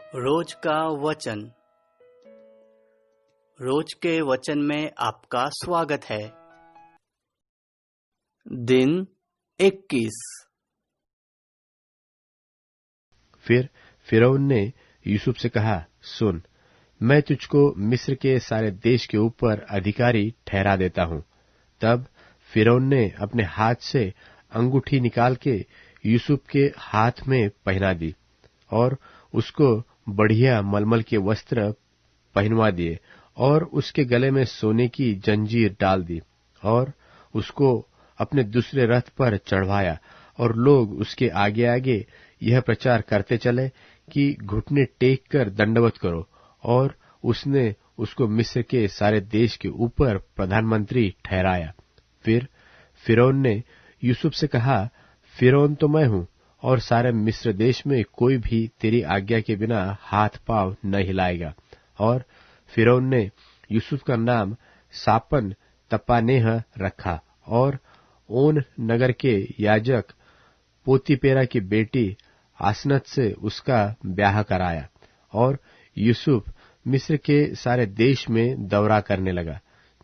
रोज का वचन। रोज के वचन में आपका स्वागत है। दिन 21। फिर फिरौन ने यूसुफ से कहा, सुन, मैं तुझको मिस्र के सारे देश के ऊपर अधिकारी ठहरा देता हूँ। तब फिरौन ने अपने हाथ से अंगूठी निकाल के यूसुफ के हाथ में पहना दी और उसको बढ़िया मलमल के वस्त्र पहनवा दिए और उसके गले में सोने की जंजीर डाल दी और उसको अपने दूसरे रथ पर चढ़वाया। और लोग उसके आगे आगे यह प्रचार करते चले कि घुटने टेक कर दंडवत करो। और उसने उसको मिस्र के सारे देश के ऊपर प्रधानमंत्री ठहराया। फिर फिरौन ने यूसुफ से कहा, फिरौन तो मैं हूँ और सारे मिस्र देश में कोई भी तेरी आज्ञा के बिना हाथ पांव न हिलाएगा। और फिरौन ने यूसुफ का नाम सापन तपानेह रखा और ओन नगर के याजक पोतीपेरा की बेटी आसनत से उसका ब्याह कराया। और यूसुफ मिस्र के सारे देश में दौरा करने लगा।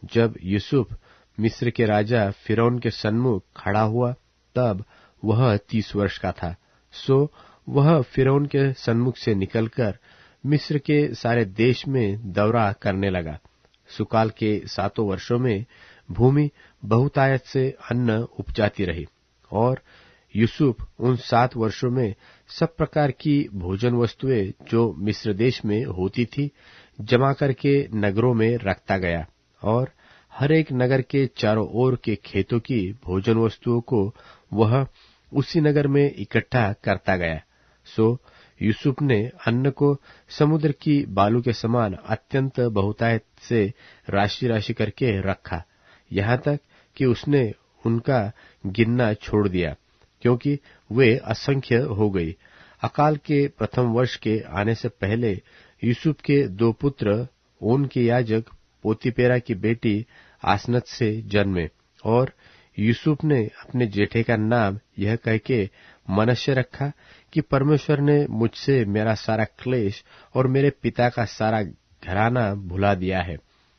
जब यूसुफ मिस्र के राजा फिरौन के सन्मुख खड़ा हुआ तब वह 30 वर्ष का था। सो वह फिरौन के सन्मुख से निकलकर मिस्र के सारे देश में दौरा करने लगा। सुकाल के 7 वर्षों में भूमि बहुतायत से अन्न उपजाती रही और यूसुफ उन 7 वर्षों में सब प्रकार की भोजन वस्तुएं जो मिस्र देश में होती थी जमा करके नगरों में रखता गया और हर एक नगर के चारों ओर के खेतों की भोजन वस्तुओं को वह उसी नगर में इकट्ठा करता गया। सो यूसुफ ने अन्न को समुद्र की बालू के समान अत्यंत बहुतायत से राशि राशि करके रखा, यहाँ तक कि उसने उनका गिनना छोड़ दिया, क्योंकि वे असंख्य हो गई। अकाल के प्रथम वर्ष के आने से पहले यूसुफ के 2 पुत्र ओन के याजक पोतीपेरा की बेटी आसनत से जन्मे। और यूसुफ ने अपने जेठे का नाम यह कह के मनश्शे रखा कि परमेश्वर ने मुझसे मेरा सारा क्लेश और मेरे पिता का सारा घराना भुला दिया है।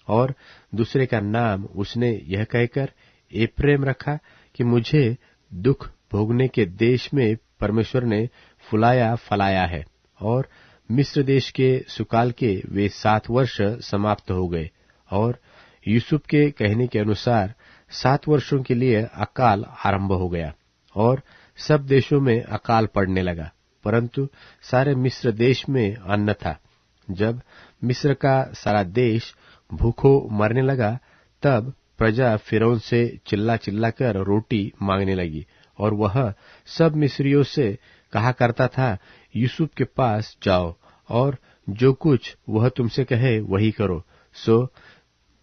और दूसरे का नाम उसने यह कहकर एप्रेम रखा कि मुझे दुख भोगने के देश में परमेश्वर ने फुलाया फलाया है। और मिस्र देश के सुकाल के वे 7 वर्ष समाप्त हो गए और यूसुफ के कहने के अनुसार 7 वर्षों के लिए अकाल आरंभ हो गया और सब देशों में अकाल पड़ने लगा, परंतु सारे मिस्र देश में अन्न था। जब मिस्र का सारा देश भूखों मरने लगा तब प्रजा फिरौन से चिल्ला चिल्ला कर रोटी मांगने लगी और वह सब मिस्रियों से कहा करता था, यूसुफ के पास जाओ और जो कुछ वह तुमसे कहे वही करो। सो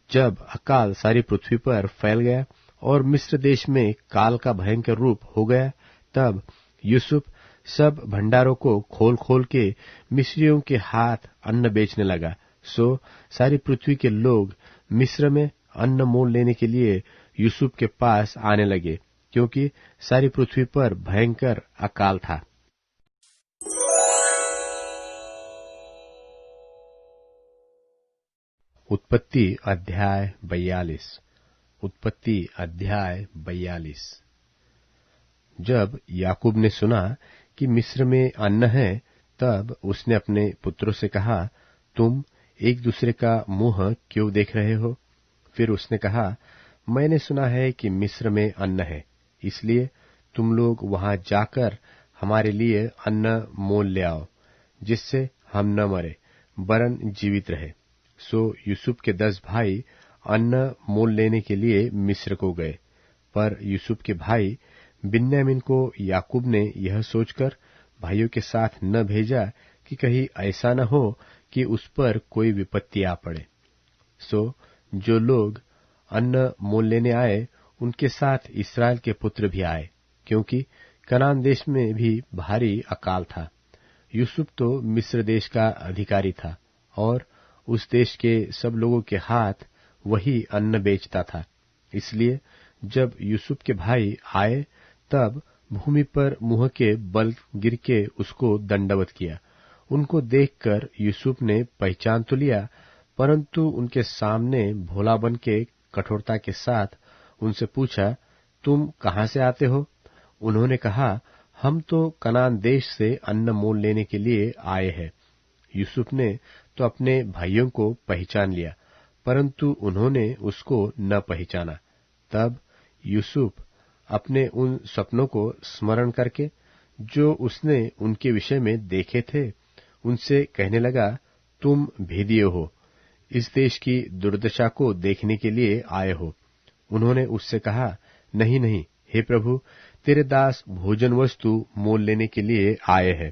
जब अकाल सारी पृथ्वी पर फैल गया और मिस्र देश में काल का भयंकर रूप हो गया, तब यूसुफ सब भंडारों को खोल खोल के मिस्रियों के हाथ अन्न बेचने लगा। सो सारी पृथ्वी के लोग मिस्र में अन्न मोल लेने के लिए यूसुफ के पास आने लगे, क्योंकि सारी पृथ्वी पर भयंकर अकाल था। उत्पत्ति अध्याय 42। उत्पत्ति अध्याय 42। जब याकूब ने सुना कि मिस्र में अन्न है, तब उसने अपने पुत्रों से कहा, तुम एक दूसरे का मुंह क्यों देख रहे हो? फिर उसने कहा, मैंने सुना है कि मिस्र में अन्न है, इसलिए तुम लोग वहां जाकर हमारे लिए अन्न मोल ले आओ, जिससे हम न मरे वरन जीवित रहे। सो यूसुफ के 10 भाई अन्न मोल लेने के लिए मिस्र को गए, पर यूसुफ के भाई बिन्यामीन को याकूब ने यह सोचकर भाइयों के साथ न भेजा कि कहीं ऐसा न हो कि उस पर कोई विपत्ति आ पड़े। सो जो लोग अन्न मोल लेने आए उनके साथ इस्राएल के पुत्र भी आए, क्योंकि कनान देश में भी भारी अकाल था। यूसुफ तो मिस्र देश का अधिकारी था और उस देश के सब लोगों के हाथ वही अन्न बेचता था। इसलिए जब यूसुफ के भाई आए तब भूमि पर मुंह के बल गिर के उसको दंडवत किया। उनको देखकर यूसुफ ने पहचान तो लिया, परंतु उनके सामने भोला बन के कठोरता के साथ उनसे पूछा, तुम कहाँ से आते हो? उन्होंने कहा, हम तो कनान देश से अन्न मोल लेने के लिए आए हैं। यूसुफ ने तो अपने भाइयों को पहचान लिया, परंतु उन्होंने उसको न पहचाना। तब यूसुफ अपने उन सपनों को स्मरण करके जो उसने उनके विषय में देखे थे, उनसे कहने लगा, तुम भेदिए हो, इस देश की दुर्दशा को देखने के लिए आए हो। उन्होंने उससे कहा, नहीं नहीं, हे प्रभु, तेरे दास भोजन वस्तु मोल लेने के लिए आए हैं।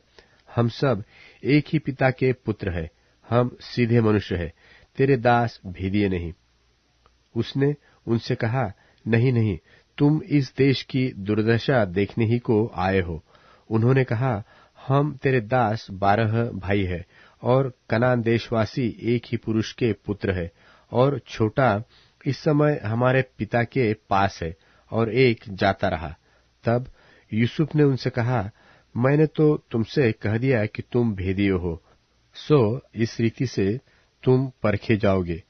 हम सब एक ही पिता के पुत्र हैं, हम सीधे मनुष्य हैं, तेरे दास भेदिए नहीं। उसने उनसे कहा, नहीं नहीं, तुम इस देश की दुर्दशा देखने ही को आए हो। उन्होंने कहा, हम तेरे दास 12 भाई हैं और कनान देशवासी एक ही पुरुष के पुत्र है, और छोटा इस समय हमारे पिता के पास है और एक जाता रहा। तब यूसुफ ने उनसे कहा, मैंने तो तुमसे कह दिया कि तुम भेदिए हो, सो इस रीति से तुम परखे जाओगे।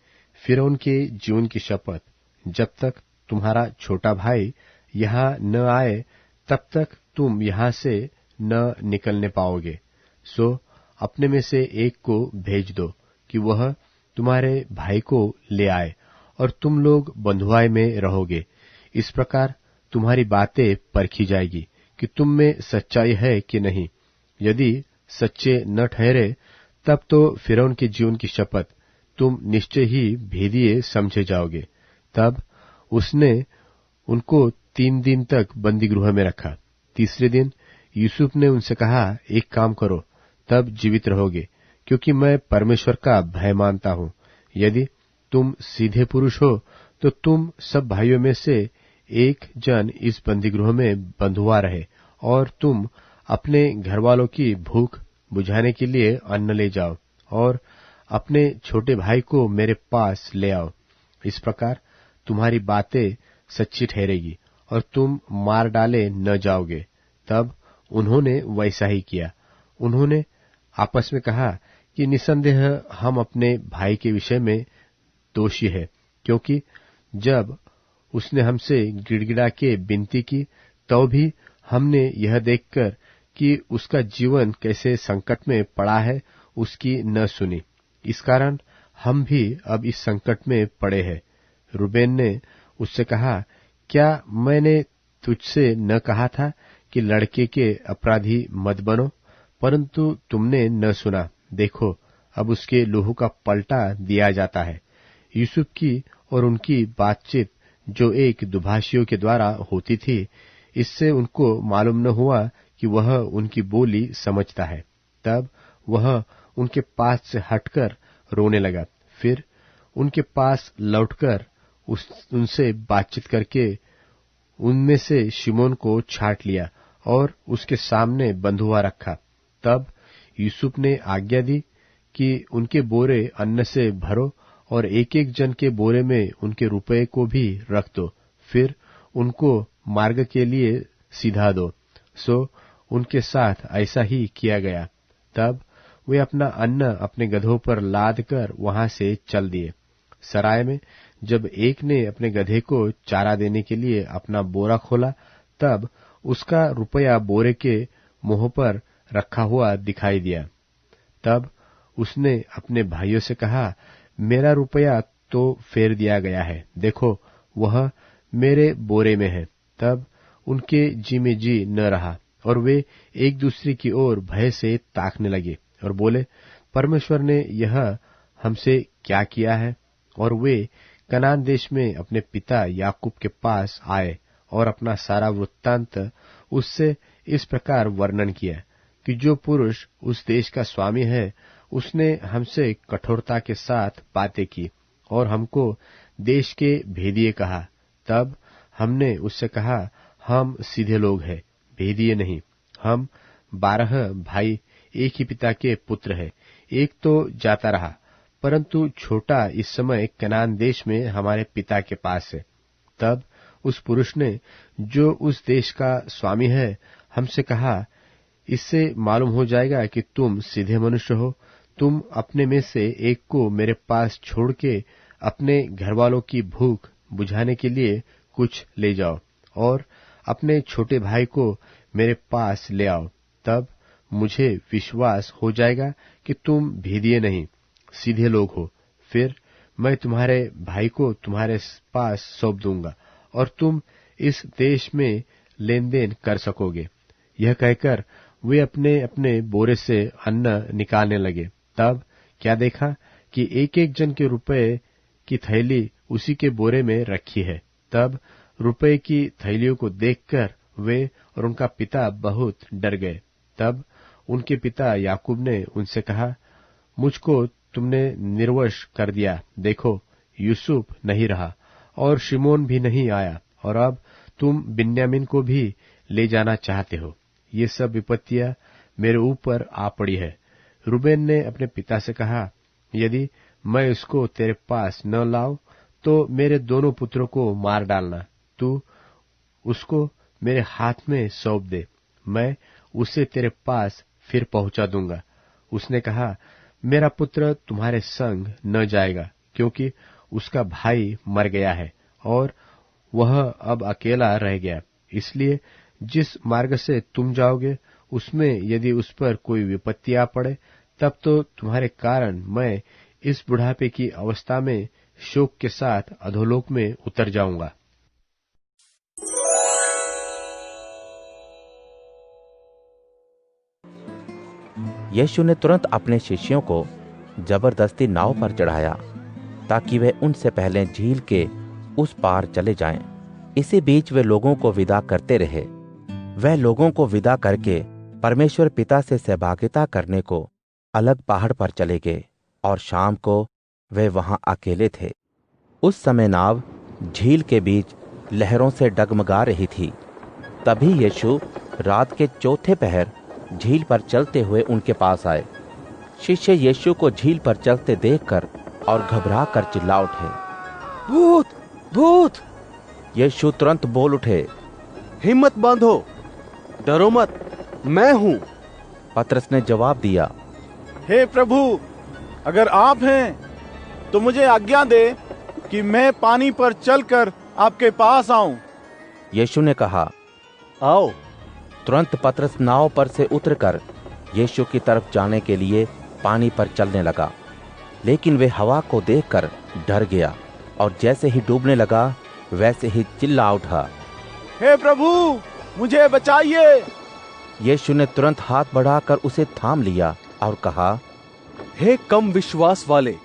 फिरौन के जीवन की शपथ, जब तक तुम्हारा छोटा भाई यहाँ न आए तब तक तुम यहाँ से न निकलने पाओगे। सो अपने में से एक को भेज दो कि वह तुम्हारे भाई को ले आए, और तुम लोग बंधुआई में रहोगे। इस प्रकार तुम्हारी बातें परखी जाएगी कि तुम में सच्चाई है कि नहीं। यदि सच्चे न ठहरे तब तो फिरौन के जीवन की शपथ तुम निश्चय ही भेदिए समझे जाओगे। तब उसने उनको 3 दिन तक बंदी गृह में रखा। तीसरे दिन यूसुफ ने उनसे कहा, एक काम करो, तब जीवित रहोगे, क्योंकि मैं परमेश्वर का भय मानता हूँ। यदि तुम सीधे पुरुष हो तो तुम सब भाइयों में से एक जन इस बंदी गृह में बंधुआ रहे, और तुम अपने घरवालों की भूख बुझाने के लिए अन्न ले जाओ, और अपने छोटे भाई को मेरे पास ले आओ। इस प्रकार तुम्हारी बातें सच्ची ठहरेगी और तुम मार डाले न जाओगे। तब उन्होंने वैसा ही किया। उन्होंने आपस में कहा कि निसंदेह हम अपने भाई के विषय में दोषी है, क्योंकि जब उसने हमसे गिड़गिड़ा के विनती की तो भी हमने यह देखकर कि उसका जीवन कैसे संकट में पड़ा है, उसकी न सुनी। इस कारण हम भी अब इस संकट में पड़े हैं। रूबेन ने उससे कहा, क्या मैंने तुझसे न कहा था कि लड़के के अपराधी मत बनो? परंतु तुमने न सुना। देखो, अब उसके लहू का पलटा दिया जाता है। यूसुफ की और उनकी बातचीत जो एक दुभाषियों के द्वारा होती थी, इससे उनको मालूम न हुआ कि वह उनकी बोली समझता है। तब वह उनके पास से हटकर रोने लगा। फिर उनके पास लौटकर उनसे बातचीत करके उनमें से शिमोन को छांट लिया और उसके सामने बंधुआ रखा। तब यूसुफ ने आज्ञा दी कि उनके बोरे अन्न से भरो और एक एक जन के बोरे में उनके रुपये को भी रख दो, फिर उनको मार्ग के लिए सीधा दो। सो उनके साथ ऐसा ही किया गया। तब वे अपना अन्न अपने गधों पर लाद कर वहां से चल दिए। सराय में जब एक ने अपने गधे को चारा देने के लिए अपना बोरा खोला, तब उसका रुपया बोरे के मुंह पर रखा हुआ दिखाई दिया। तब उसने अपने भाइयों से कहा, मेरा रुपया तो फेर दिया गया है, देखो वह मेरे बोरे में है। तब उनके जी में जी न रहा और वे एक दूसरे की ओर भय से ताकने लगे और बोले, परमेश्वर ने यह हमसे क्या किया है? और वे कनान देश में अपने पिता याकूब के पास आए और अपना सारा वृत्तांत उससे इस प्रकार वर्णन किया कि जो पुरुष उस देश का स्वामी है, उसने हमसे कठोरता के साथ बातें की और हमको देश के भेदिए कहा। तब हमने उससे कहा, हम सीधे लोग हैं, भेदिए नहीं। हम 12 भाई एक ही पिता के पुत्र हैं। एक तो जाता रहा, परंतु छोटा इस समय कनान देश में हमारे पिता के पास है। तब उस पुरुष ने, जो उस देश का स्वामी है, हमसे कहा, इससे मालूम हो जाएगा कि तुम सीधे मनुष्य हो। तुम अपने में से एक को मेरे पास छोड़ के अपने घरवालों की भूख बुझाने के लिए कुछ ले जाओ और अपने छोटे भाई को मेरे पास ले आओ। तब मुझे विश्वास हो जाएगा कि तुम भेदिए नहीं, सीधे लोग हो। फिर मैं तुम्हारे भाई को तुम्हारे पास सौंप दूंगा और तुम इस देश में लेन देन कर सकोगे। यह कहकर वे अपने अपने बोरे से अन्न निकालने लगे। तब क्या देखा कि एक एक जन के रुपए की थैली उसी के बोरे में रखी है। तब रुपए की थैलियों को देखकर वे और उनका पिता बहुत डर गए। तब उनके पिता याकूब ने उनसे कहा, मुझको तुमने निर्वश कर दिया। देखो, यूसुफ नहीं रहा और शिमोन भी नहीं आया, और अब तुम बिन्यामीन को भी ले जाना चाहते हो। ये सब विपत्तियां मेरे ऊपर आ पड़ी है। रूबेन ने अपने पिता से कहा, यदि मैं उसको तेरे पास न लाऊं तो मेरे दोनों पुत्रों को मार डालना। तू उसको मेरे हाथ में सौंप दे, मैं उसे तेरे पास फिर पहुंचा दूंगा। उसने कहा, मेरा पुत्र तुम्हारे संग न जाएगा, क्योंकि उसका भाई मर गया है और वह अब अकेला रह गया। इसलिए जिस मार्ग से तुम जाओगे उसमें यदि उस पर कोई विपत्ति आ पड़े, तब तो तुम्हारे कारण मैं इस बुढ़ापे की अवस्था में शोक के साथ अधोलोक में उतर जाऊंगा। यीशु ने तुरंत अपने शिष्यों को जबरदस्ती नाव पर चढ़ाया ताकि वे उनसे पहले झील के उस पार चले जाएं। इसी बीच वे लोगों को विदा करते रहे। वह लोगों को विदा करके परमेश्वर पिता से सहभागिता करने को अलग पहाड़ पर चले गए और शाम को वे वहां अकेले थे। उस समय नाव झील के बीच लहरों से डगमगा रही थी। तभी यीशु रात के चौथे पहर झील पर चलते हुए उनके पास आए। शिष्य यीशु को झील पर चलते देखकर और घबरा कर चिल्ला उठे, भूत, भूत! यीशु तुरंत बोल उठे, हिम्मत बांधो, डरो मत, मैं हूं। पतरस ने जवाब दिया, हे प्रभु, अगर आप हैं तो मुझे आज्ञा दे कि मैं पानी पर चलकर आपके पास आऊं। यीशु ने कहा, आओ। तुरंत पतरस नाव पर से उतरकर यीशु की तरफ जाने के लिए पानी पर चलने लगा, लेकिन वे हवा को देखकर डर गया और जैसे ही डूबने लगा वैसे ही चिल्ला उठा, हे प्रभु, मुझे बचाइए। यीशु ने तुरंत हाथ बढ़ाकर उसे थाम लिया और कहा, हे कम विश्वास वाले,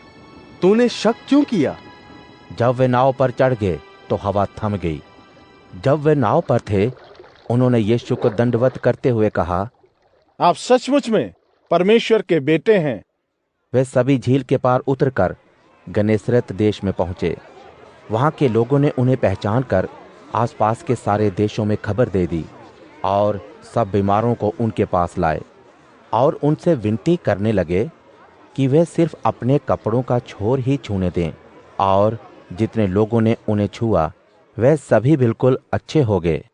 तूने शक क्यों किया? जब वे नाव पर चढ़ गए तो हवा थम गई। जब वे नाव पर थे, उन्होंने यीशु को दंडवत करते हुए कहा, आप सचमुच में परमेश्वर के बेटे हैं। वे सभी झील के पार उतरकर गन्नेसरत देश में पहुंचे। वहां के लोगों ने उन्हें पहचान कर आसपास के सारे देशों में खबर दे दी और सब बीमारों को उनके पास लाए और उनसे विनती करने लगे कि वे सिर्फ अपने कपड़ों का छोर ही छूने दें। और जितने लोगों ने उन्हें छुआ वे सभी बिल्कुल अच्छे हो गए।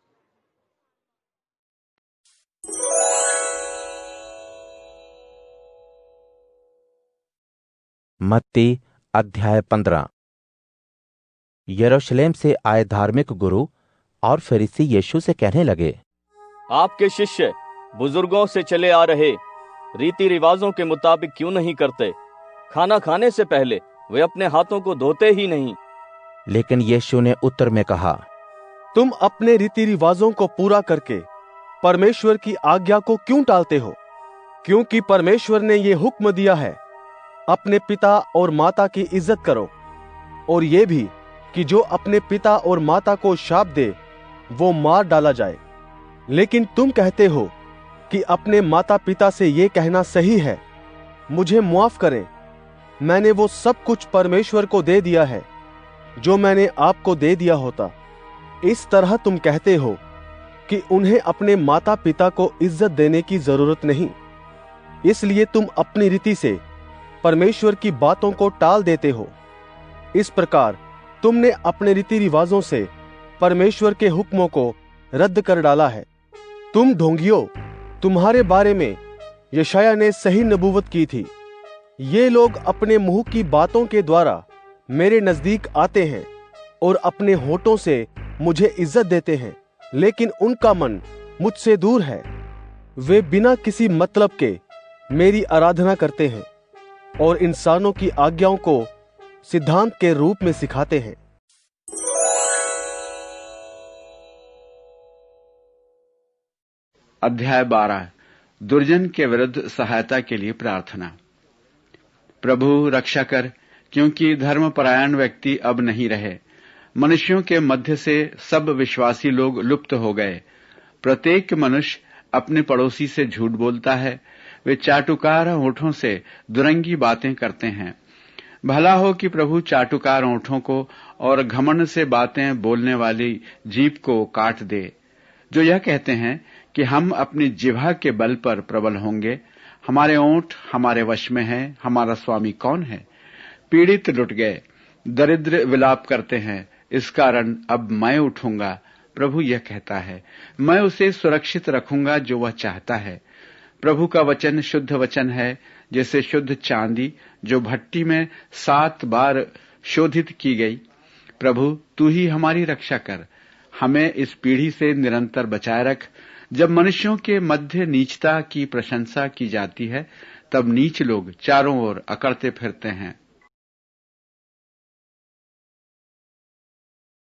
मत्ती अध्याय 15। यरूशलेम से आए धार्मिक गुरु और फरीसी यीशु से कहने लगे, आपके शिष्य बुजुर्गों से चले आ रहे रीति रिवाजों के मुताबिक क्यों नहीं करते? खाना खाने से पहले वे अपने हाथों को धोते ही नहीं। लेकिन यीशु ने उत्तर में कहा, तुम अपने रीति रिवाजों को पूरा करके परमेश्वर की आज्ञा को क्यों टालते हो? क्योंकि परमेश्वर ने ये हुक्म दिया है, अपने पिता और माता की इज्जत करो, और ये भी कि जो अपने पिता और माता को शाप दे वो मार डाला जाए। लेकिन तुम कहते हो कि अपने माता पिता से ये कहना सही है, मुझे माफ करें, मैंने वो सब कुछ परमेश्वर को दे दिया है जो मैंने आपको दे दिया होता। इस तरह तुम कहते हो कि उन्हें अपने माता पिता को इज्जत देने की जरूरत नहीं, इसलिए तुम अपनी रीति से परमेश्वर की बातों को टाल देते हो। इस प्रकार तुमने अपने रीति रिवाजों से परमेश्वर के हुक्मों को रद्द कर डाला है। तुम ढोंगियों, तुम्हारे बारे में यशायाह ने सही नबूवत की थी। ये लोग अपने मुंह की बातों के द्वारा मेरे नजदीक आते हैं और अपने होठों से मुझे इज्जत देते हैं, लेकिन उनका मन मुझसे दूर है। वे बिना किसी मतलब के मेरी आराधना करते हैं और इंसानों की आज्ञाओं को सिद्धांत के रूप में सिखाते हैं। अध्याय 12 दुर्जन के विरुद्ध सहायता के लिए प्रार्थना। प्रभु रक्षा कर, क्योंकि धर्मपरायण व्यक्ति अब नहीं रहे। मनुष्यों के मध्य से सब विश्वासी लोग लुप्त हो गए। प्रत्येक मनुष्य अपने पड़ोसी से झूठ बोलता है। वे चाटुकार होठों से दुरंगी बातें करते हैं। भला हो कि प्रभु चाटुकार होठों को और घमंड से बातें बोलने वाली जीभ को काट दे, जो यह कहते हैं कि हम अपनी जिह्वा के बल पर प्रबल होंगे। हमारे ओंठ हमारे वश में हैं, हमारा स्वामी कौन है। पीड़ित लुट गए, दरिद्र विलाप करते हैं, इस कारण अब मैं उठूंगा। प्रभु यह कहता है, मैं उसे सुरक्षित रखूंगा जो वह चाहता है। प्रभु का वचन शुद्ध वचन है, जैसे शुद्ध चांदी जो भट्टी में 7 बार शोधित की गई। प्रभु तू ही हमारी रक्षा कर, हमें इस पीढ़ी से निरंतर बचाए रख। जब मनुष्यों के मध्य नीचता की प्रशंसा की जाती है, तब नीच लोग चारों ओर अकड़ते फिरते हैं।